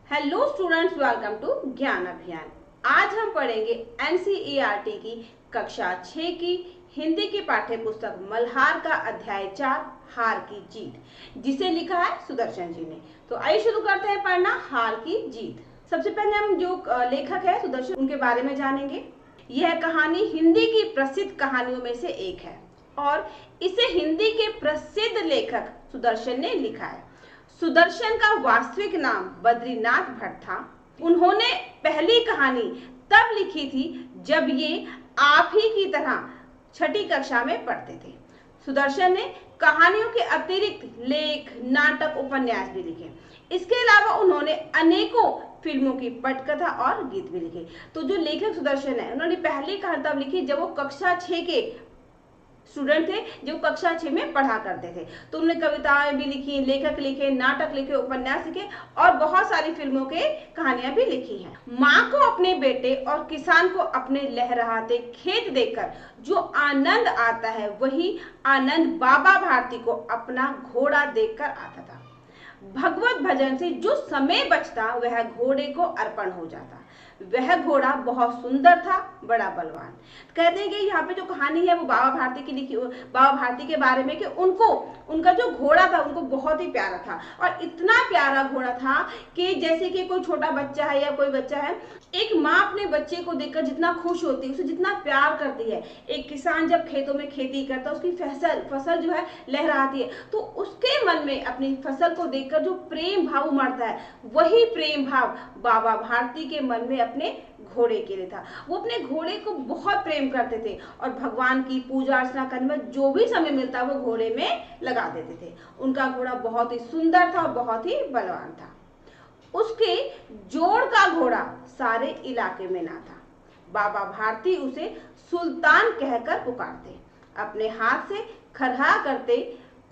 Hello students, welcome to ज्ञान अभियान। आज हम पढ़ेंगे एनसीईआरटी की कक्षा 6 की हिंदी की पाठ्य पुस्तक मल्हार का अध्याय 4 हार की जीत, जिसे लिखा है सुदर्शन जी ने। तो आइए शुरू करते हैं पढ़ना हार की जीत। सबसे पहले हम जो लेखक है सुदर्शन, उनके बारे में जानेंगे। यह कहानी हिंदी की प्रसिद्ध कहानियों में से एक है और इसे हिंदी के प्रसिद्ध लेखक सुदर्शन ने लिखा है। सुदर्शन का वास्तविक नाम बद्रीनाथ भट्ट था। उन्होंने पहली कहानी तब लिखी थी जब ये आप ही की तरह छठी कक्षा में पढ़ते थे। सुदर्शन ने कहानियों के अतिरिक्त लेख, नाटक, उपन्यास भी लिखे। इसके अलावा उन्होंने अनेकों फिल्मों की पटकथा और गीत भी लिखे। तो जो लेखक सुदर्शन है, उन्होंने पहली कहानी तब लिखी जब वो कक्षा 6 के स्टूडेंट थे, जो कक्षा 6 में पढ़ा करते थे। तो उन्होंने कविताएं भी लिखी, लेखक लिखे, नाटक लिखे, उपन्यास लिखे और बहुत सारी फिल्मों के कहानियां भी लिखी हैं। माँ को अपने बेटे और किसान को अपने लहराते खेत देखकर जो आनंद आता है, वही आनंद बाबा भारती को अपना घोड़ा देखकर आता था। भगवत भजन से जो समय बचता वह घोड़े को अर्पण हो जाता। वह घोड़ा बहुत सुंदर था, बड़ा बलवान। कहते हैं कि यहाँ पे जो कहानी है वो बाबा भारती की लिखी, बाबा भारती के बारे में कि उनका जो घोड़ा था उनको बहुत ही प्यारा था और इतना प्यारा घोड़ा था कि जैसे कि कोई छोटा बच्चा है या कोई बच्चा है, एक माँ अपने बच्चे को देखकर जितना खुश होती है, उसे जितना प्यार करती है, एक किसान जब खेतों में खेती करता है, उसकी फसल जो है लहराती है, तो उसके मन में अपनी फसल को देखकर जो प्रेम भाव उमड़ता है, वही प्रेम भाव बाबा भारती के मन में अपने घोड़े के लिए था। वो अपने घोड़े को बहुत प्रेम करते थे और भगवान की पूजा अर्चना करने में जो भी समय मिलता वो घोड़े में लगा देते थे। उनका घोड़ा बहुत ही सुंदर था और बहुत ही बलवान था। उसके जोड़ का घोड़ा सारे इलाके में ना था। बाबा भारती उसे सुल्तान कहकर पुकारते, अपने हाथ से खरहा करते,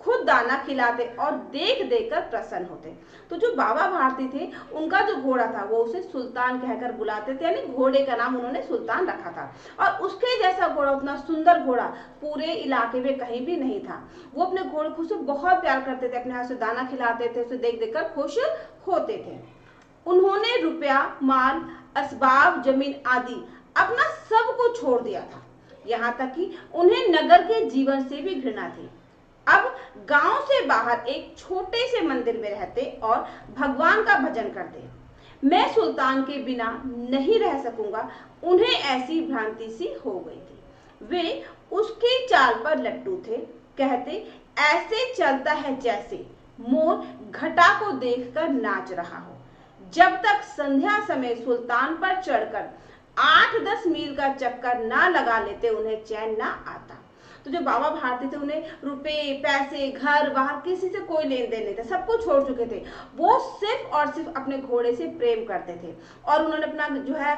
खुद दाना खिलाते और देख देख कर प्रसन्न होते। तो जो बाबा भारती थे, उनका जो घोड़ा था वो उसे सुल्तान कहकर बुलाते थे, यानी घोड़े का नाम उन्होंने सुल्तान रखा था। और उसके जैसा घोड़ा, उतना सुंदर घोड़ा पूरे इलाके में कहीं भी नहीं था। वो अपने घोड़े को उसे बहुत प्यार करते थे, अपने हाथ से दाना खिलाते थे, उसे देख देख कर खुश होते थे। उन्होंने रुपया, माल, असबाब, जमीन आदि अपना सब कुछ छोड़ दिया था। यहाँ तक कि उन्हें नगर के जीवन से भी घृणा थी। अब गांव से बाहर एक छोटे से मंदिर में रहते और भगवान का भजन करते। मैं सुल्तान के बिना नहीं रह सकूंगा, उन्हें ऐसी भ्रांति सी हो गई थी। वे उसकी चाल पर लट्टू थे। कहते, ऐसे चलता है जैसे मोर घटा को देखकर नाच रहा हो। जब तक संध्या समय सुल्तान पर चढ़कर 8-10 मील का चक्कर ना लगा लेते, उन्हें चैन ना आता। तो जो बाबा भारती थे, उन्हें रुपए, पैसे, घर बाहर किसी से कोई लेन देन नहीं था, सब कुछ छोड़ चुके थे। वो सिर्फ और सिर्फ अपने घोड़े से प्रेम करते थे और उन्होंने अपना जो है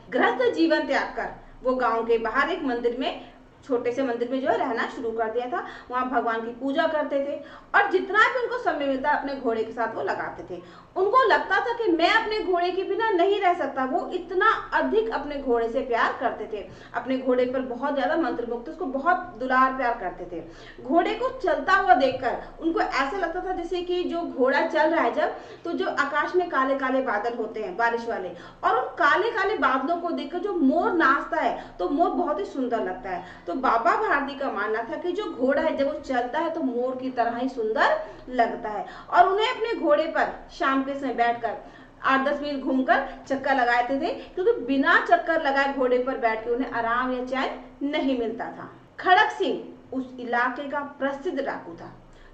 गृहस्थ जीवन त्याग कर वो गांव के बाहर एक मंदिर में, छोटे से मंदिर में जो है रहना शुरू कर दिया था। वहां भगवान की पूजा करते थे और जितना भी उनको समय मिलता अपने घोड़े के साथ वो लगाते थे। उनको लगता था कि मैं अपने घोड़े के बिना नहीं रह सकता। वो इतना अधिक अपने घोड़े से प्यार करते थे, अपने घोड़े पर बहुत ज्यादा मंत्रमुग्ध, उसको बहुत दुलार प्यार करते थे। घोड़े को चलता हुआ देखकर उनको ऐसा लगता था जैसे कि जो घोड़ा चल रहा है जब, तो जो आकाश में काले काले बादल होते हैं बारिश वाले, और उन काले काले बादलों को देखकर जो मोर नाचता है, तो मोर बहुत ही सुंदर लगता है। तो बाबा भारती का मानना था कि जो घोड़ा है जब वो चलता है तो मोर की तरह ही सुंदर लगता है और उन्हें अपने घोड़े पर शाम के समय बैठकर 8-10 मील घूमकर चक्कर लगाते थे, क्योंकि बिना चक्कर लगाए घोड़े पर बैठ के उन्हें आराम या चैन नहीं मिलता था। खड़क सिंह उस इलाके का प्रसिद्ध डाकू था।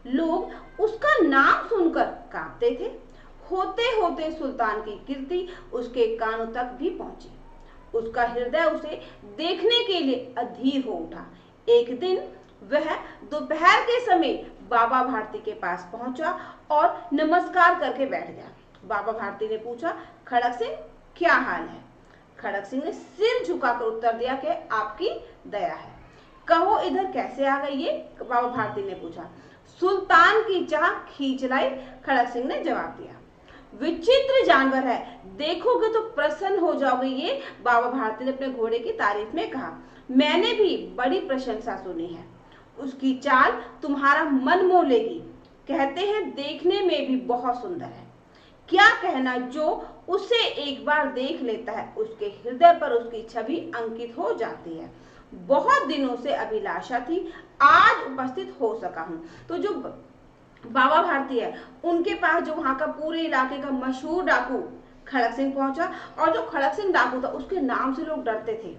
लोग उसका नाम सुनकर कांपते थे। होते होते सुल्तान की कीर्ति उसके कानों तक भी पहुंची। उसका हृदय उसे देखने के लिए अधीर हो उठा। एक दिन वह दोपहर के समय बाबा भारती के पास पहुंचा और नमस्कार करके बैठ गया। बाबा भारती ने पूछा, खड़क सिंह क्या हाल है? खड़क सिंह ने सिर झुकाकर उत्तर दिया कि आपकी दया है। कहो इधर कैसे आ गई ये? बाबा भारती ने पूछा। सुल्तान की चाह खींच लाई, खड़क सिंह ने जवाब दिया। विचित्र जानवर है, देखोगे तो प्रसन्न हो जाओगे, ये बाबा भारती ने अपने घोड़े की तारीफ में कहा। मैंने भी बड़ी प्रशंसा सुनी है। उसकी चाल तुम्हारा मन मोह लेगी। कहते हैं देखने में भी बहुत सुंदर है। क्या कहना जो उसे एक बार देख लेता है उसके हृदय पर उसकी छवि अंकित हो जाती है। बहुत दिनों से अभिलाषा थी, आज उपस्थित हो सका हूं। तो जो बाबा भारती है उनके पास जो वहां का पूरे इलाके का मशहूर डाकू खड़क सिंह पहुंचा, और जो खड़क सिंह डाकू था उसके नाम से लोग डरते थे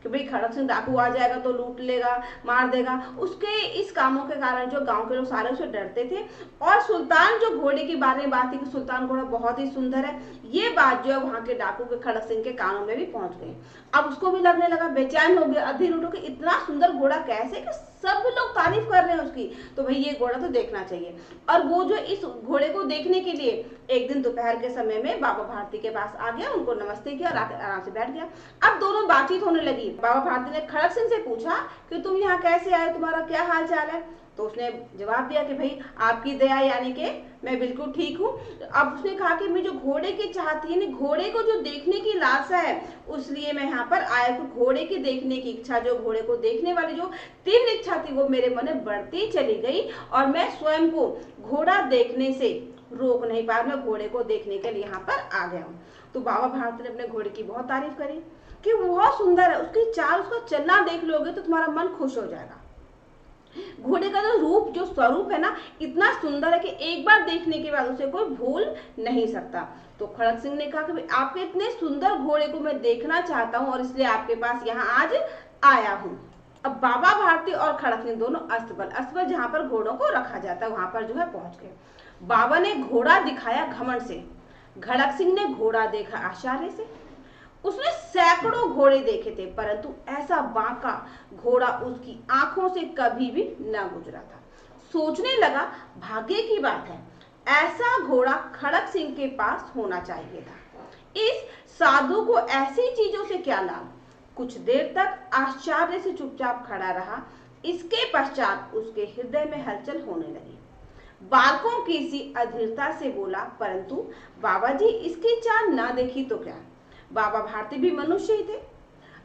कि भाई खड़क सिंह डाकू आ जाएगा तो लूट लेगा, मार देगा। उसके इस कामों के कारण जो गांव के लोग सारे उसे डरते थे। और सुल्तान जो घोड़े के बारे में बात थी कि सुल्तान घोड़ा बहुत ही सुंदर है, ये बात जो है वहां के डाकू के खड़क सिंह के कानों में भी पहुंच गई। अब उसको भी लगने लगा, बेचैन हो गया, अधीर उठो कि इतना सुंदर घोड़ा कैसे, कि सब लोग तारीफ कर रहे हैं उसकी, तो भाई ये घोड़ा तो देखना चाहिए। और वो जो इस घोड़े को देखने के लिए एक दिन दोपहर के समय में बाबा भारती के पास आ गया, उनको नमस्ते किया और आराम से बैठ गया। अब दोनों बातचीत होने लगी। बाबा भारती ने खड़क सिंह से पूछा कि तुम यहाँ कैसे आए, तुम्हारा क्या हाल चाल है। तो उसने जवाब दिया कि भाई आपकी दया, यानी कि मैं बिल्कुल ठीक हूँ। अब उसने कहा कि मैं जो घोड़े की चाहती है, घोड़े को जो देखने की लालसा है, उसलिए मैं यहाँ पर आया हूँ। घोड़े की देखने की इच्छा, जो घोड़े को देखने वाली जो तीव्र इच्छा थी, वो मेरे मन में बढ़ती चली गई और मैं स्वयं को घोड़ा देखने से रोक नहीं पाया। मैं घोड़े को देखने के लिए यहाँ पर आ गया हूँ। तो बाबा भारती ने अपने घोड़े की बहुत तारीफ करी कि वो बहुत सुंदर है, उसकी चाल, उसका चलना देख लोगे तो तुम्हारा मन खुश हो जाएगा। घोड़े का जो रूप, जो स्वरूप है ना, इतना सुंदर है कि एक बार देखने के बाद उसे कोई भूल नहीं सकता। तो खड़क सिंह ने कहा कि आपके इतने सुंदर घोड़े को मैं देखना चाहता हूँ और इसलिए आपके पास यहाँ आज आया हूँ। अब बाबा भारती और खड़क सिंह दोनों अस्तबल जहाँ पर घोड़ों को रखा जाता है वहां पर जो है पहुंच गए। बाबा ने घोड़ा दिखाया घमंड से, खड़क सिंह ने घोड़ा देखा आश्चर्य से। उसने सैकड़ों घोड़े देखे थे, परंतु ऐसा बांका घोड़ा उसकी आंखों से कभी भी न गुजरा था। सोचने लगा, भाग्य की बात है, ऐसा घोड़ा खड़क सिंह के पास होना चाहिए था। इस साधु को ऐसी चीजों से क्या लाभ। कुछ देर तक आश्चर्य से चुपचाप खड़ा रहा। इसके पश्चात उसके हृदय में हलचल होने लगी। बालकों की सी अधीरता से बोला, परंतु बाबा जी, इसकी चाल ना देखी तो क्या। बाबा भारती भी मनुष्य ही थे।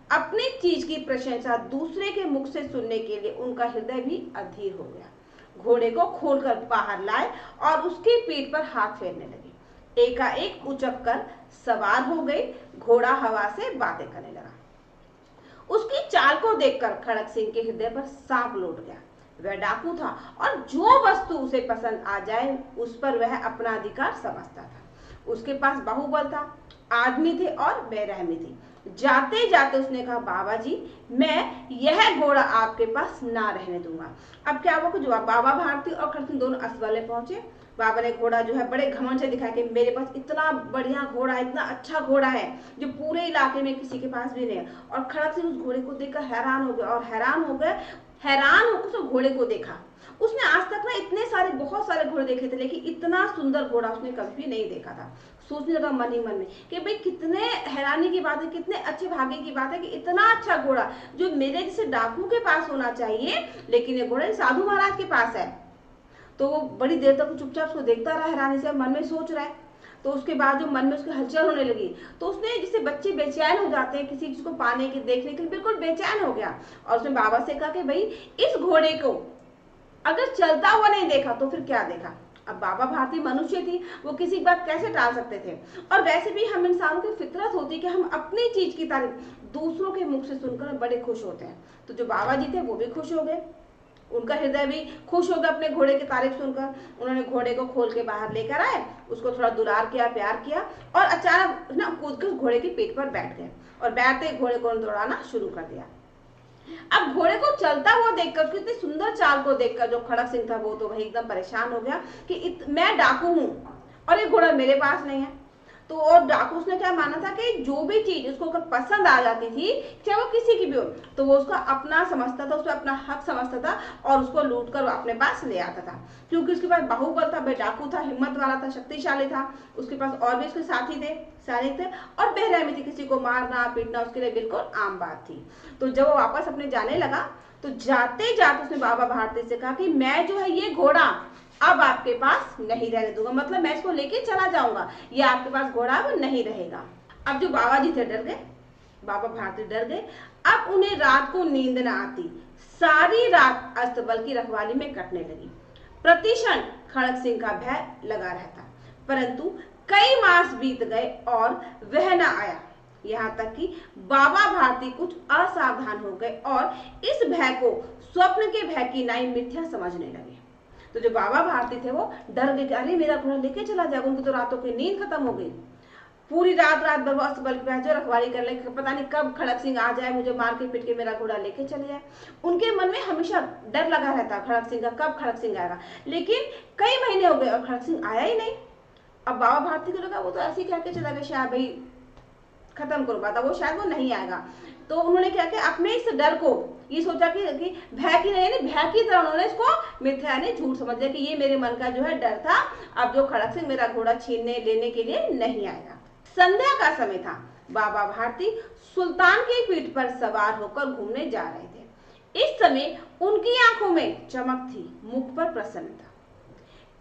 अपनी चीज की प्रशंसा दूसरे के मुख से सुनने के लिए उनका हृदय भी अधीर हो गया। घोड़े को खोलकर बाहर लाए और उसकी पीठ पर हाथ फेरने लगे। एकाएक उचक कर सवार हो गए। घोड़ा हवा से बातें करने लगा। उसकी चाल को देखकर खड़क सिंह के हृदय पर सांप लौट गया। वह डाकू था और जो वस्तु उसे पसंद आ जाए उस पर वह अपना अधिकार समझता था। उसके पास बाहुबल था, आदमी थे और बेरहमी थी। जाते जाते उसने कहा, बाबा जी, मैं यह घोड़ा आपके पास ना रहने दूंगा। अब क्या हुआ, जो बाबा भारती और खड़क सिंह दोनों अस्पताल पहुंचे। बाबा ने घोड़ा जो है बड़े घमंड से दिखाया कि मेरे पास इतना बढ़िया घोड़ा है, इतना अच्छा घोड़ा है जो पूरे इलाके में किसी के पास भी नहीं है। और खड़क सिंह उस घोड़े को देखकर हैरान हो गए और हैरान होकर उस घोड़े को देखा। उसने आज तक ना इतने सारे, बहुत सारे घोड़े देखे थे, लेकिन इतना सुंदर घोड़ा उसने कभी भी नहीं देखा था। सोचने लगा मन ही मन में कि भाई कितने हैरानी की बात है, कितने अच्छे भाग्य की बात है कि इतना अच्छा घोड़ा जो मेरे जैसे डाकू के पास होना चाहिए, लेकिन ये घोड़ा साधु महाराज के पास है। तो वो बड़ी देर तक चुपचाप उसको देखता रहा हैरानी से, मन में सोच रहा है। तो उसके बाद जो मन में उसकी हलचल होने लगी, तो उसने, जिससे बच्चे बेचैन हो जाते हैं किसी चीज को पाने के, देखने के लिए, बिल्कुल बेचैन हो गया। और उसने बाबा से कहा कि भाई इस घोड़े को अगर चलता हुआ नहीं देखा तो फिर क्या देखा। अब बाबा भारती मनुष्य थी, वो किसी की बात कैसे टाल सकते थे। और वैसे भी हम इंसानों की फितरत होती है कि हम अपनी चीज की तारीफ दूसरों के मुख से सुनकर बड़े खुश होते हैं। तो जो बाबा जी थे वो भी खुश हो गए, उनका हृदय भी खुश हो गया अपने घोड़े की तारीफ सुनकर। उन्होंने घोड़े को खोल के बाहर लेकर आए, उसको थोड़ा दुलार किया, प्यार किया और अचानक ना कूद कर घोड़े की पीठ पर बैठ गए और बैठते घोड़े को दौड़ाना शुरू कर दिया। अब घोड़े को चलता हुआ देखकर, कितनी सुंदर चाल को देखकर जो खड़क सिंह था वो तो भाई एकदम परेशान हो गया कि मैं डाकू हूं और ये घोड़ा मेरे पास नहीं है। तो और डाकू उसने क्या माना था कि जो भी चीज उसको अगर पसंद आ जाती थी, चाहे वो किसी की भी हो, तो वो उसका अपना समझता था, उसको अपना हक समझता था और उसको लूट कर अपने पास ले आता था। क्योंकि उसके पास बाहुबल था, डाकू था, हिम्मत वाला था, शक्तिशाली था। उसके पास और भी उसके साथी थे, सैनिक थे और बेरहमी थी, किसी को मारना पीटना उसके लिए बिल्कुल आम बात थी। तो जब वो वापस अपने जाने लगा तो जाते जाते उसने बाबा भारती से कहा कि मैं जो है ये घोड़ा अब आपके पास नहीं रहने दूंगा, मतलब मैं इसको लेके चला जाऊंगा, ये आपके पास घोड़ा अब नहीं रहेगा। अब जो बाबा जी थे डर गए, बाबा भारती डर गए। अब उन्हें रात को नींद न आती, सारी रात अस्तबल की रखवाली में कटने लगी। प्रतिक्षण खड़क सिंह का भय लगा रहता, परंतु कई मास बीत गए और वह न आया। यहाँ तक कि बाबा भारती कुछ असावधान हो गए और इस भय को स्वप्न के भय की नाई मिथ्या समझने लगे। तो जो बाबा भारती थे वो डर गए, अरे मेरा घोड़ा लेके चला जाएगा। उनकी तो रातों की नींद खत्म हो गई। पूरी रात भर वो अस्तबल पे जो रखवाली कर ले, पता नहीं कब खड़क सिंह आ जाए, मुझे मार के पीट के मेरा घोड़ा लेके चले जाए। उनके मन में हमेशा डर लगा रहता खड़क सिंह का, कब खड़क सिंह आएगा। लेकिन कई महीने हो गए और खड़क सिंह आया ही नहीं। अब बाबा भारती को लगा वो तो ऐसे ही कह के चला गया, शायद भाई खत्म करो बात, वो शायद वो नहीं आएगा। तो उन्होंने क्या किया, अपने इस डर को ये सोचा कि भय की नहीं, भय की तरह उन्होंने इसको मिथ्या ने झूठ समझ लिया कि ये मेरे मन का जो है डर था। अब जो खड़क सिंह मेरा घोड़ा छीनने लेने के लिए नहीं आएगा। संध्या का समय था। बाबा भारती सुल्तान की पीठ पर सवार होकर घूमने जा रहे थे। इस समय उनकी आंखों में चमक थी, मुख पर प्रसन्नता।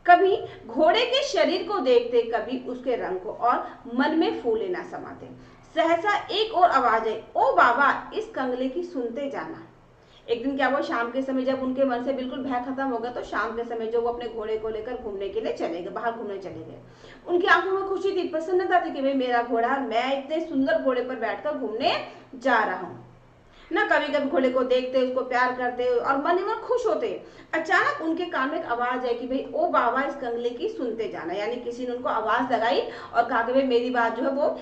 कभी घोड़े के शरीर को देखते, कभी उसके रंग को, और मन में फूले न समाते। सहसा एक और आवाज आई, ओ बाबा, इस कंगले की सुनते जाना। एक दिन क्या हुआ, शाम के समय जब उनके मन से बिल्कुल भय खत्म हो गया, तो शाम के समय जो वो अपने घोड़े को लेकर घूमने के लिए चले गए, बाहर घूमने चले गए। उनकी आंखों में खुशी थी, प्रसन्नता थी कि भाई मेरा घोड़ा, मैं इतने सुंदर घोड़े पर बैठकर घूमने जा रहा हूँ ना। कभी कभी घोड़े को देखते, उसको प्यार करते और मन ही मन खुश होते। अचानक उनके कान में एक आवाज आई कि भाई ओ बाबा, इस कंगले की सुनते जाना। यानी किसी ने उनको आवाज लगाई और कहा कि भाई मेरी बात जो है वो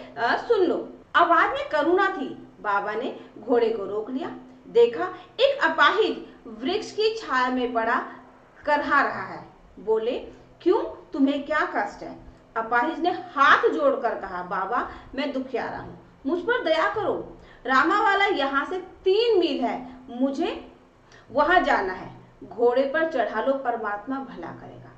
सुन लो। आवाज में करुणा थी। बाबा ने घोड़े को रोक लिया। देखा एक अपाहिज वृक्ष की छाया में पड़ा करहा रहा है। बोले, क्यों, तुम्हें क्या कष्ट है? अपाहिज ने हाथ जोड़कर कहा, बाबा मैं दुखियारा हूँ, मुझ पर दया करो। रामावाला यहाँ से 3 मील है, मुझे वहां जाना है। घोड़े पर चढ़ा लो, परमात्मा भला करेगा।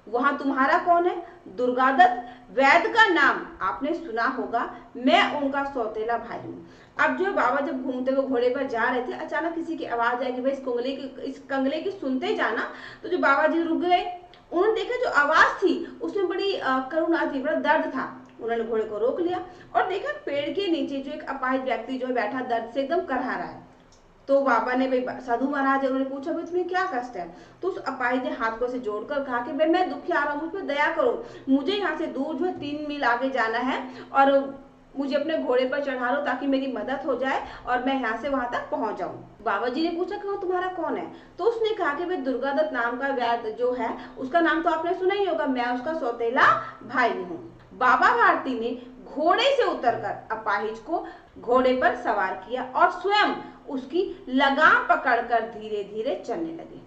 वहां तुम्हारा कौन है? दुर्गादत्त वैद्य का नाम आपने सुना होगा, मैं उनका सौतेला भाई हूँ। अब जो बाबा जब घूमते हुए घोड़े पर जा रहे थे, अचानक किसी की आवाज आई कि भाई इस कंगले की सुनते जाना। तो जो बाबा जी रुक गए, उन्होंने देखा जो आवाज थी उसमें बड़ी करुणा थी, बड़ा दर्द था। उन्होंने घोड़े को रोक लिया और देखा पेड़ के नीचे जो एक अपाहिज व्यक्ति जो बैठा दर्द से एकदम करहा रहा है। तो बाबा ने भाई साधु महाराज, उन्होंने पूछा भाई तुम्हें क्या कष्ट है? तो उस अपाहिज ने हाथ को से जोड़कर कहा कि भाई मैं दुखियारा हूँ, मुझ पर दया करो। मुझे यहाँ से दूर जो है 3 मील आगे जाना है और मुझे अपने घोड़े पर चढ़ा लो ताकि मेरी मदद हो जाए और मैं यहाँ से वहां तक पहुंच जाऊं। बाबा जी ने पूछा कि तुम्हारा कौन है? तो उसने कहा कि भाई दुर्गादत्त नाम का वैद्य जो है, उसका नाम तो आपने सुना ही होगा, मैं उसका सौतेला भाई हूँ। बाबा भारती ने घोड़े से उतरकर अपाहिज को घोड़े पर सवार किया और स्वयं उसकी लगाम पकड़कर धीरे धीरे चलने लगे।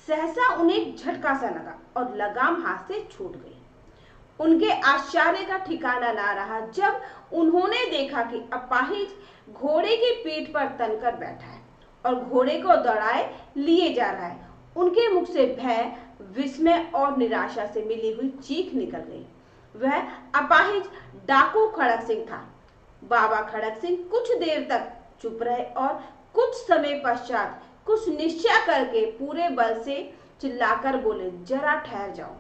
सहसा उन्हें झटका सा लगा और लगाम हाथ से छूट गई। उनके आश्चर्य का ठिकाना ना रहा जब उन्होंने देखा कि अपाहिज घोड़े की पीठ पर तनकर बैठा है और घोड़े को दौड़ाए लिए जा रहा है। उनके मुख से भय, विस्मय और निराशा से मिली हुई चीख निकल गई। वह अपाहिज डाकू खड़क सिंह था। बाबा खड़क सिंह कुछ देर तक चुप रहे और कुछ समय पश्चात कुछ निश्चय करके पूरे बल से चिल्लाकर बोले, जरा ठहर जाओ।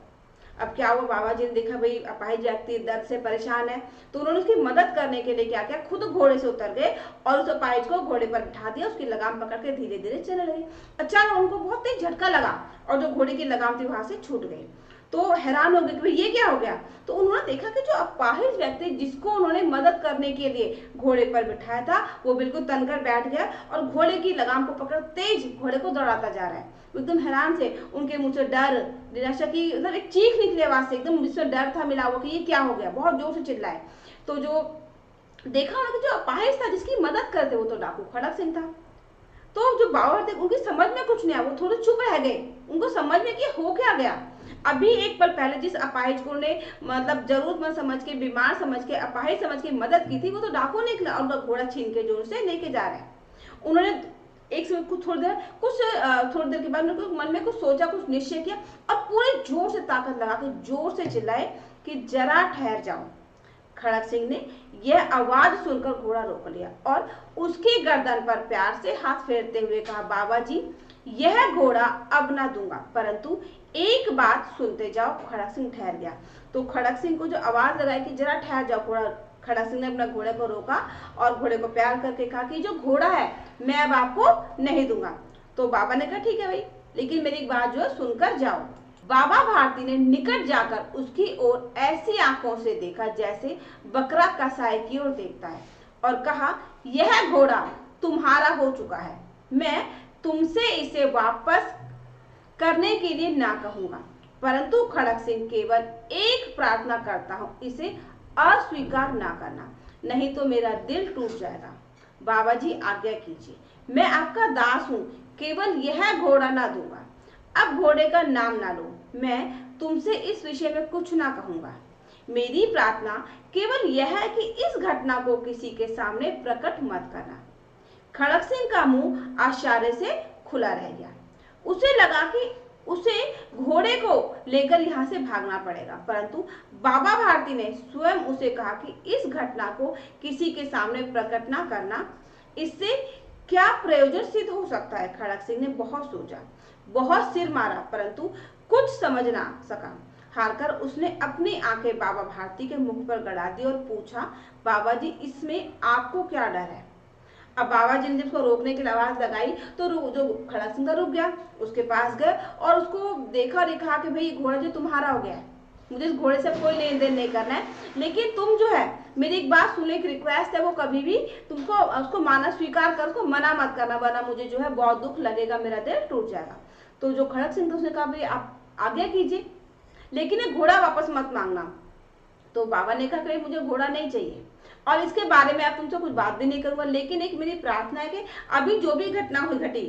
अब क्या हुआ, बाबा जी ने देखा भाई अपाहिज व्यक्ति दर्द से परेशान है, तो उन्होंने उसकी मदद करने के लिए क्या किया, खुद घोड़े से उतर गए और उस अपाहिज को घोड़े पर बिठा दिया, उसकी लगाम पकड़ के धीरे धीरे चलने लगे। अचानक उनको बहुत तेज झटका लगा और जो घोड़े की लगाम थी वहां से छूट गई। तो हैरान हो गए कि भाई ये क्या हो गया। तो उन्होंने देखा कि जो अपाहिज व्यक्ति जिसको उन्होंने मदद करने के लिए घोड़े पर बिठाया था, वो बिल्कुल तनकर बैठ गया और घोड़े की लगाम को पकड़ तेज घोड़े को दौड़ाता जा रहा है। एकदम हैरान से उनके मुंह से डर, निराशा की मतलब एक चीख निकली आवाज से, एकदम जिसमें डर था मिला हुआ कि ये क्या हो गया, बहुत जोर से चिल्लाए। तो जो देखा उन्होंने जो अपाहिज था जिसकी मदद करते, वो तो डाकू खड़क सिंह था। तो जो बाबा थे उनकी समझ में कुछ नहीं आया, वो थोड़े चुप रह गए, उनको समझ में कि हो क्या गया। अभी एक पल पहले जिस अपाहिज को ने मतलब जरूरतमंद समझ के, बीमार समझ के, अपाहिज समझ के मदद की थी, वो तो डाकू निकला और उनका घोड़ा छीन के जोर से लेके जा रहे हैं। उन्होंने एक समय कुछ थोड़ी देर के बाद मन में कुछ सोचा, कुछ निश्चय किया और पूरे जोर से ताकत लगा के जोर से चिल्लाए कि जरा ठहर जाओ। खड़क सिंह ने यह आवाज सुनकर घोड़ा रोक लिया और उसकी गर्दन पर प्यार से हाथ फेरते हुए कहा, बाबा जी यह घोड़ा अब ना दूंगा, परंतु एक बात सुनते जाओ। खड़क सिंह ठहर गया। तो खड़क सिंह को जो आवाज लगाई कि जरा ठहर जाओ, घोड़ा, खड़क सिंह ने अपना घोड़े को रोका और घोड़े को प्यार करके कहा कि जो घोड़ा है मैं अब आपको नहीं दूंगा। तो बाबा ने कहा ठीक है भाई, लेकिन मेरी बात जो है सुनकर जाओ। बाबा भारती ने निकट जाकर उसकी ओर ऐसी आंखों से देखा जैसे बकरा कसाई की ओर देखता है और कहा, यह घोड़ा तुम्हारा हो चुका है, मैं तुमसे इसे वापस करने के लिए ना कहूंगा, परंतु खड़क सिंह केवल एक प्रार्थना करता हूं, इसे अस्वीकार ना करना, नहीं तो मेरा दिल टूट जाएगा। बाबा जी आज्ञा कीजिए, मैं आपका दास हूं, केवल यह घोड़ा ना दूंगा। अब घोड़े का नाम ना लो, मैं तुमसे इस विषय में कुछ ना कहूंगा। मेरी प्रार्थना केवल यह है कि इस घटना को किसी के सामने प्रकट मत करना। खड़क सिंह का मुंह आश्चर्य से खुला रह गया। उसे लगा कि उसे घोड़े को लेकर यहाँ से भागना पड़ेगा, परंतु बाबा भारती ने स्वयं उसे कहा कि इस घटना को किसी के सामने प्रकट ना करना, इससे क्या प्रयोजन सिद्ध हो सकता है। खड़क सिंह ने बहुत सोचा, बहुत सिर मारा, परंतु कुछ समझ ना सका। हारकर उसने अपनी आंखें बाबा भारती के मुख पर गड़ा दी और पूछा, बाबा जी, इसमें आपको क्या डर है? अब बाबा जी ने जब उसको रोकने की आवाज लगाई तो जो खड़क सिंह रुक गया, उसके पास गए और उसको देखा और कहा कि भाई घोड़ा जो तुम्हारा हो गया है, मुझे इस घोड़े से कोई लेन देन नहीं करना है, लेकिन तुम जो है मेरी एक बात सुनो, एक रिक्वेस्ट है, वो कभी भी तुमको उसको माना स्वीकार कर, उसको मना मत करना, वरना मुझे जो है बहुत दुख लगेगा, मेरा दिल टूट जाएगा। तो जो खड़क सिंह था उसने कहा, भाई आप आज्ञा कीजिए, लेकिन ये घोड़ा वापस मत मांगना। तो बाबा ने कहा, मुझे घोड़ा नहीं चाहिए और इसके बारे में आप तुमसे कुछ बात भी नहीं करूंगा, लेकिन एक मेरी प्रार्थना है कि अभी जो भी घटना हुई घटी,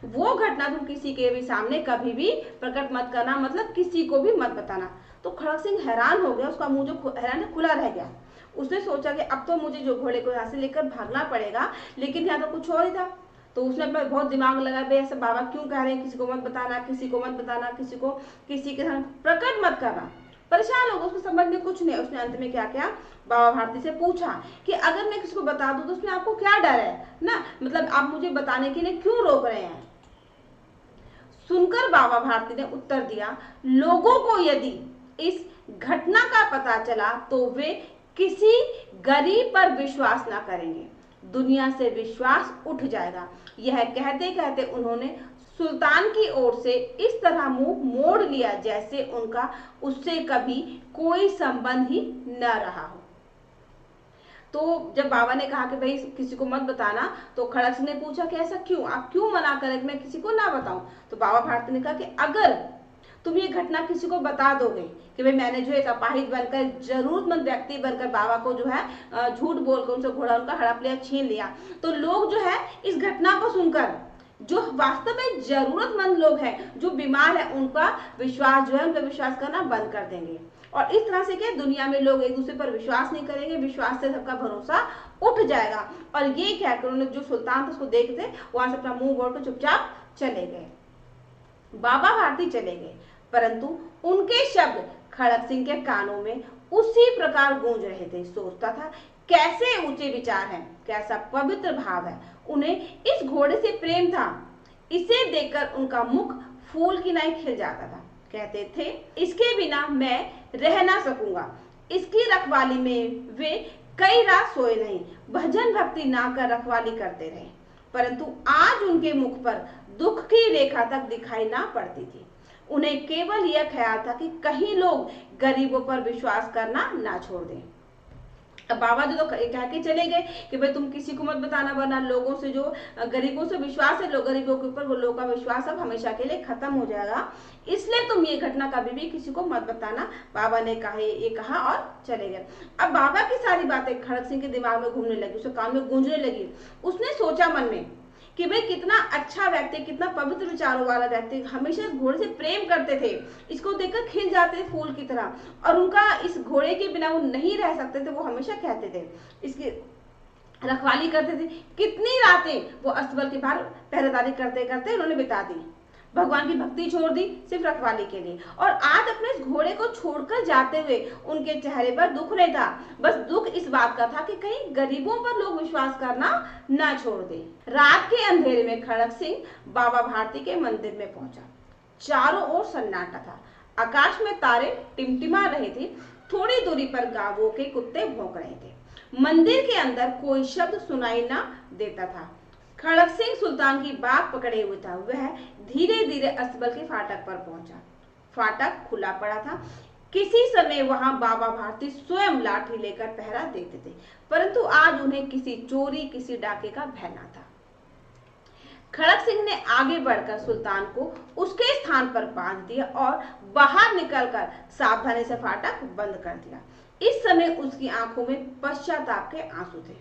वो घटना तुम किसी के भी सामने कभी भी प्रकट मत करना, मतलब किसी को भी मत बताना। तो खड़क सिंह हैरान हो गया, उसका मुंह जो हैरान खुला रह गया। उसने सोचा कि अब तो मुझे जो घोड़े को यहाँ से लेकर भागना पड़ेगा, लेकिन यहाँ तो कुछ और ही था। तो उसने अपना बहुत दिमाग लगा, भाई ऐसा बाबा क्यों कह रहे हैं, किसी को मत बताना, किसी को मत बताना, किसी को किसी के सामने प्रकट मत करना। परेशान हो गया, उसको समझ में कुछ नहीं। उसने अंत में क्या किया, बाबा भारती से पूछा कि अगर मैं किसी को बता दूं तो उसमें आपको क्या डर है ना, मतलब आप मुझे बताने के लिए क्यों रोक रहे हैं? सुनकर बाबा भारती ने उत्तर दिया, लोगों को यदि इस घटना का पता चला तो वे किसी गरीब पर विश्वास ना करेंगे, दुनिया से विश्वास उठ जाएगा। यह कहते कहते उन्होंने सुल्तान की ओर से इस तरह मुंह मोड़ लिया जैसे उनका उससे कभी कोई संबंध ही न रहा हो। तो जब बाबा ने कहा कि भाई किसी को मत बताना, तो खड़क सिंह ने पूछा कि ऐसा क्यों, आप क्यों मना करें कि मैं किसी को ना बताऊं? तो बाबा भारती ने कहा कि अगर तुम ये घटना किसी को बता दोगे कि भाई मैंने जो एक अपाहिज बनकर, जरूरतमंद व्यक्ति बनकर बाबा को जो है झूठ बोलकर उनसे घोड़ा उनका हड़प लिया, छीन लिया, तो लोग जो है इस घटना को सुनकर, जो वास्तव में जरूरतमंद लोग हैं, जो बीमार है, उनका विश्वास जो है, उन पर विश्वास करना बंद कर देंगे। और इस तरह से क्या, दुनिया में लोग एक दूसरे पर विश्वास नहीं करेंगे, विश्वास से सबका भरोसा उठ जाएगा। और ये कहकर उन्होंने, जो सुल्तान था उसको देखते वहां से अपना मुंह मोड़कर चुपचाप चले गए। बाबा भारती चले गए, परंतु उनके शब्द खड़क सिंह के कानों में उसी प्रकार गूंज रहे थे। सोचता था, कैसे ऊंचे विचार हैं, कैसा पवित्र भाव है, उन्हें इस घोड़े से प्रेम था। इसे देखकर उनका मुख फूल की नाई खिल जाता था। कहते थे, इसके बिना मैं रह ना सकूंगा। इसकी रखवाली में वे कई रात सोए नहीं, भजन भक्ति ना कर रखवाली करते रहे, परंतु आज उनके मुख पर दुख की रेखा तक दिखाई ना पड़ती थी। उन्हें केवल यह ख्याल था कि कहीं लोग गरीबों पर विश्वास करना ना छोड़ दें। अब बाबा जी तो कह के चले गए कि भाई तुम किसी को मत बताना, वरना लोगों से, जो गरीबों से विश्वास है, लोग गरीबों के ऊपर, वो लोगों का विश्वास अब हमेशा के लिए खत्म हो जाएगा, इसलिए तुम ये घटना कभी भी किसी को मत बताना। बाबा ने ये कहा और चले गए। अब बाबा की सारी बातें खड़क सिंह के दिमाग में घूमने लगी, उसके कान में गूंजने लगी। उसने सोचा मन में कि भाई कितना अच्छा व्यक्ति, कितना पवित्र विचारों वाला व्यक्ति, हमेशा इस घोड़े से प्रेम करते थे, इसको देखकर खिल जाते थे फूल की तरह, और उनका इस घोड़े के बिना वो नहीं रह सकते थे। वो हमेशा कहते थे, इसकी रखवाली करते थे। कितनी रातें वो अस्तबल के बाहर पहरेदारी करते करते उन्होंने बिता दी, भगवान की भक्ति छोड़ दी सिर्फ रखवाली के लिए। और आज अपने इस घोड़े को छोड़कर जाते हुए उनके चेहरे पर दुख नहीं था, बस दुख इस बात का था कि कहीं गरीबों पर लोग विश्वास करना ना छोड़ दे। रात के अंधेरे में खड़क सिंह बाबा भारती के मंदिर में पहुंचा। चारों ओर सन्नाटा था, आकाश में तारे टिमटिमा रहे थे, थोड़ी दूरी पर गांवों के कुत्ते भौंक रहे थे। मंदिर के अंदर कोई शब्द सुनाई ना देता था। खड़क सिंह सुल्तान की बात पकड़े हुए था। वह धीरे धीरे अस्तबल के फाटक पर पहुंचा। फाटक खुला पड़ा था। किसी समय वहां बाबा भारती स्वयं लाठी लेकर पहरा देते थे, परंतु आज उन्हें किसी चोरी, किसी डाके का भय न था। खड़क सिंह ने आगे बढ़कर सुल्तान को उसके स्थान पर बांध दिया और बाहर निकलकर सावधानी से फाटक बंद कर दिया। इस समय उसकी आंखों में पश्चाताप के आंसू थे।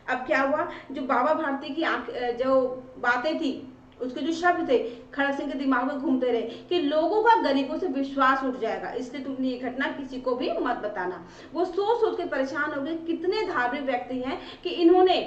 अब क्या हुआ, जो बाबा भारती की जो बातें थी, उसके जो शब्द थे, खड़क सिंह के दिमाग में घूमते रहे कि लोगों का गरीबों से विश्वास उठ जाएगा, इसलिए तुमने ये घटना किसी को भी मत बताना। वो सोच सोच के परेशान हो गए, कितने धार्मिक व्यक्ति हैं कि इन्होंने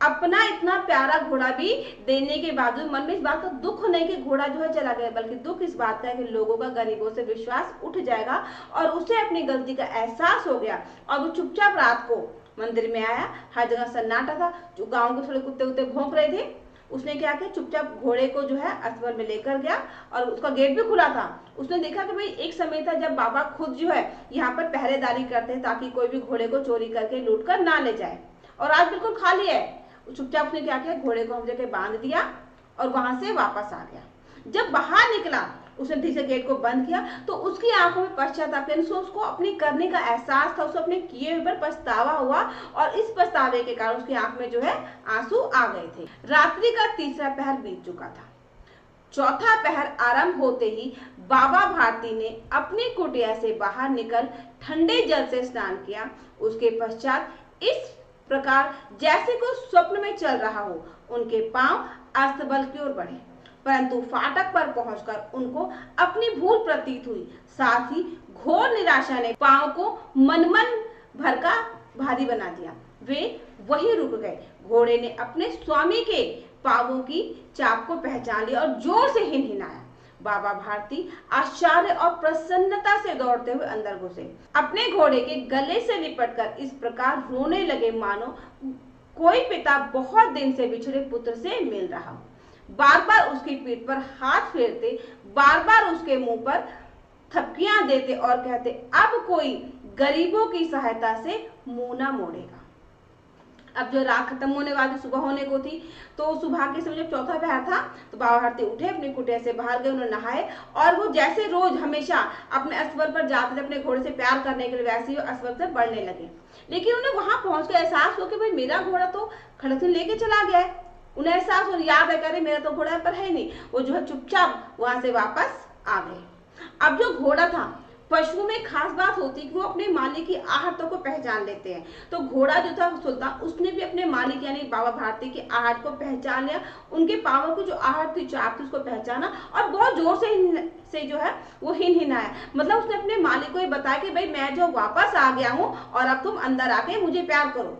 अपना इतना प्यारा घोड़ा भी देने के बावजूद मन में इस बात का दुख नहीं कि घोड़ा जो है चला गया, बल्कि दुख इस बात का है कि लोगों का गरीबों से विश्वास उठ जाएगा और उसे अपनी गलती का एहसास हो गया। और वो चुपचाप रात को मंदिर में आया। हर जगह सन्नाटा था, जो गांव के थोड़े कुत्ते उत्ते भौंक रहे थे। उसने क्या किया, चुपचाप घोड़े को जो है अस्तबल में लेकर गया और उसका गेट भी खुला था। उसने देखा कि भाई एक समय था जब बाबा खुद जो है यहाँ पर पहरेदारी करते हैं ताकि कोई भी घोड़े को चोरी करके लूट कर ना ले जाए, और आज बिल्कुल खाली है। चुपचाप उसने क्या किया, घोड़े को हम जगह बांध दिया और वहां से वापस आ गया। जब बाहर निकला, उसने ठीक से गेट को बंद किया तो उसकी आंखों में पश्चाताप, उसको अपनी करने का एहसास था, उसको अपने किए हुए पर पछतावा हुआ और इस पछतावे के कारण उसकी आंख में जो है आंसू आ गए थे। रात्रि का तीसरा पहर बीत चुका था। चौथा पहर आरंभ होते ही बाबा भारती ने अपनी कुटिया से बाहर निकल ठंडे जल से स्नान किया। उसके पश्चात इस प्रकार जैसे कोई स्वप्न में चल रहा हो, उनके पांव अस्तबल की ओर बढ़े, परंतु फाटक पर पहुंचकर उनको अपनी भूल प्रतीत हुई। साथ ही घोर निराशा ने पांव को मन भर का भारी बना दिया। वे वहीं रुक गए। घोड़े ने अपने स्वामी के पांवों की चाप को पहचान लिया और जोर से हिनहिनाया। बाबा भारती आश्चर्य और प्रसन्नता से दौड़ते हुए अंदर घुसे। अपने घोड़े के गले से लिपटकर इस प्रकार रोने लगे मानो कोई पिता बहुत दिन से बिछड़े पुत्र से मिल रहा हो। बार बार उसकी पीठ पर हाथ फेरते, बार बार उसके मुंह पर थपकियां देते और कहते, अब कोई गरीबों की सहायता से मुंह न मोड़ेगा। अब जो रात खत्म होने वाली, सुबह होने को थी, तो सुबह के समय जब चौथा पहर था तो बाबा भारती उठे, अपनी कुटिया से बाहर गए, उन्होंने नहाए और वो जैसे रोज हमेशा अपने अस्तबल पर जाते थे अपने घोड़े से प्यार करने के लिए, वैसे ही अस्तबल से बढ़ने लगे। लेकिन उन्हें वहां पहुंच कर एहसास हो कि भाई मेरा घोड़ा तो खड़क सिंह लेके चला गया है। उन्हें एहसास हो, याद है करे मेरा तो घोड़ा पर है नहीं। वो जो है चुपचाप वहां से वापस आ गए। अब जो घोड़ा था, पशुओं में खास बात होती है कि वो अपने मालिक की आहटों को पहचान लेते हैं। तो घोड़ा जो था सुल्तान, उसने भी अपने मालिक यानी बाबा भारती की आहट को पहचान लिया। उनके पांवों की जो आहट थी, चाप थी, उसको पहचाना और बहुत जोर से जो है वो हिनहिनाया। मतलब उसने अपने मालिक को ये बताया कि भाई मैं जो वापस आ गया हूँ और अब तुम अंदर आके मुझे प्यार करो।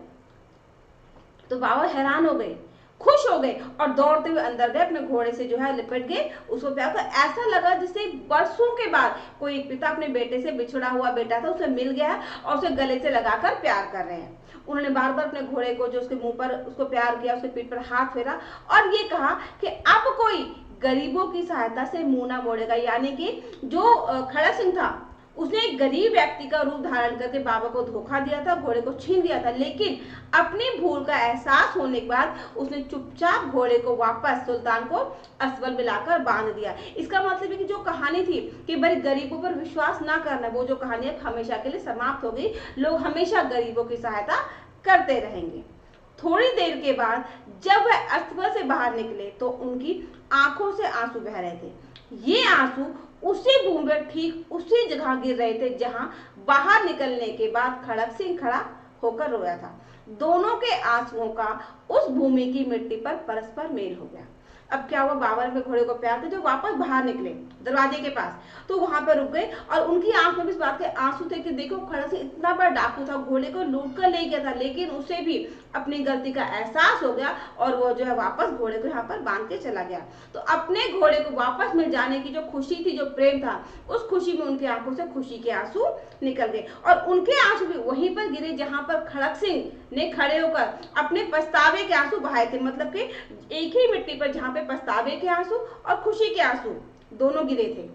तो बाबा हैरान हो गए, खुश हो गए और दौड़ते हुए अंदर गए, अपने घोड़े से जो है लिपट गए, उसको प्यार कर। ऐसा लगा जैसे बरसों के बाद कोई एक पिता अपने बेटे से, बिछड़ा हुआ बेटा था, उसे मिल गया और उसे गले से लगाकर प्यार कर रहे हैं। उन्होंने बार बार अपने घोड़े को जो उसके मुंह पर उसको प्यार किया, उसके पीठ पर हाथ फेरा और ये कहा कि अब कोई गरीबों की सहायता से मुंह ना मोड़ेगा। यानी कि जो खड़क सिंह था, उसने एक गरीब व्यक्ति का रूप धारण करके बाबा को धोखा दिया था, घोड़े को छीन लिया था, लेकिन अपनी भूल का एहसास होने के बाद उसने चुपचाप घोड़े को वापस सुल्तान को अस्तबल में लाकर बांध दिया। इसका मतलब है कि जो कहानी थी कि भाई गरीबों पर विश्वास ना करना, वो जो कहानी अब हमेशा के लिए समाप्त हो गई। लोग हमेशा गरीबों की सहायता करते रहेंगे। थोड़ी देर के बाद जब वह अस्तबल से बाहर निकले तो उनकी आंखों से आंसू बह रहे थे। ये आंसू उसी भूमि पर ठीक उसी जगह गिर रहे थे जहां बाहर निकलने के बाद खड़क सिंह खड़ा होकर रोया था। दोनों के आंसुओं का उस भूमि की मिट्टी पर परस्पर मेल हो गया। अब क्या हुआ, बाबा ने घोड़े को प्यार किया, जो वापस बाहर निकले दरवाजे के पास, तो वहां पर रुक गए और उनकी आंख में इस बात के आंसू थे कि देखो खड़क सिंह इतना बड़ा डाकू था, घोड़े को लूट कर ले गया था, लेकिन उसे भी अपनी गलती का एहसास हो गया और वो जो है वापस घोड़े को यहाँ पर बांध के चला गया। तो अपने घोड़े को वापस मिल जाने की जो खुशी थी, जो प्रेम था, उस खुशी में उनकी आंखों से खुशी के आंसू निकल गए और उनके आंसू भी वहीं पर गिरे जहां पर खड़क सिंह ने खड़े होकर अपने पछतावे के आंसू बहाए थे। मतलब कि एक ही मिट्टी पर जहां पे पछतावे के आंसू और खुशी के आंसू दोनों गिरे थे।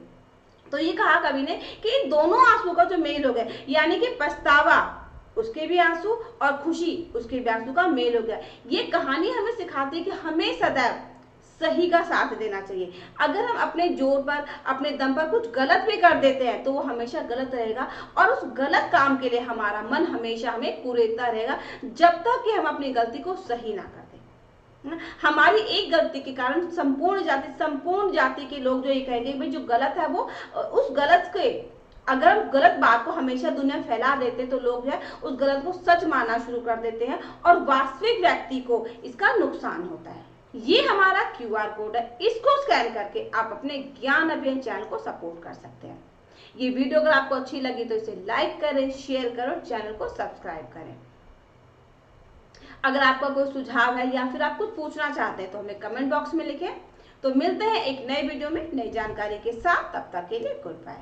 तो ये कहा कवि ने कि इन दोनों आंसू का जो मेल हो गया, यानी कि पछतावा उसके भी आंसू और खुशी उसके भी आंसू का मेल हो गया। ये कहानी हमें सिखाती है कि हमें सदैव सही का साथ देना चाहिए। अगर हम अपने जोर पर, अपने दम पर कुछ गलत भी कर देते हैं तो वो हमेशा गलत रहेगा और उस गलत काम के लिए हमारा मन हमेशा हमें कुरेदता रहेगा, जब तक कि हम अपनी गलती को सही ना कर दें। हमारी एक गलती के कारण संपूर्ण जाति के लोग जो ये कहेंगे भाई जो गलत है वो, उस गलत के, अगर हम गलत बात को हमेशा दुनिया में फैला देते तो लोग जो है उस गलत को सच मानना शुरू कर देते हैं और वास्तविक व्यक्ति को इसका नुकसान होता है। ये हमारा QR कोड है, इसको स्कैन करके आप अपने ज्ञान अभियान चैनल को सपोर्ट कर सकते हैं। ये वीडियो अगर आपको अच्छी लगी तो इसे लाइक करें, शेयर करें और चैनल को सब्सक्राइब करें। अगर आपका कोई सुझाव है या फिर आप कुछ पूछना चाहते हैं तो हमें कमेंट बॉक्स में लिखें। तो मिलते हैं एक नए वीडियो में नई जानकारी के साथ, तब तक के लिए गुड बाय।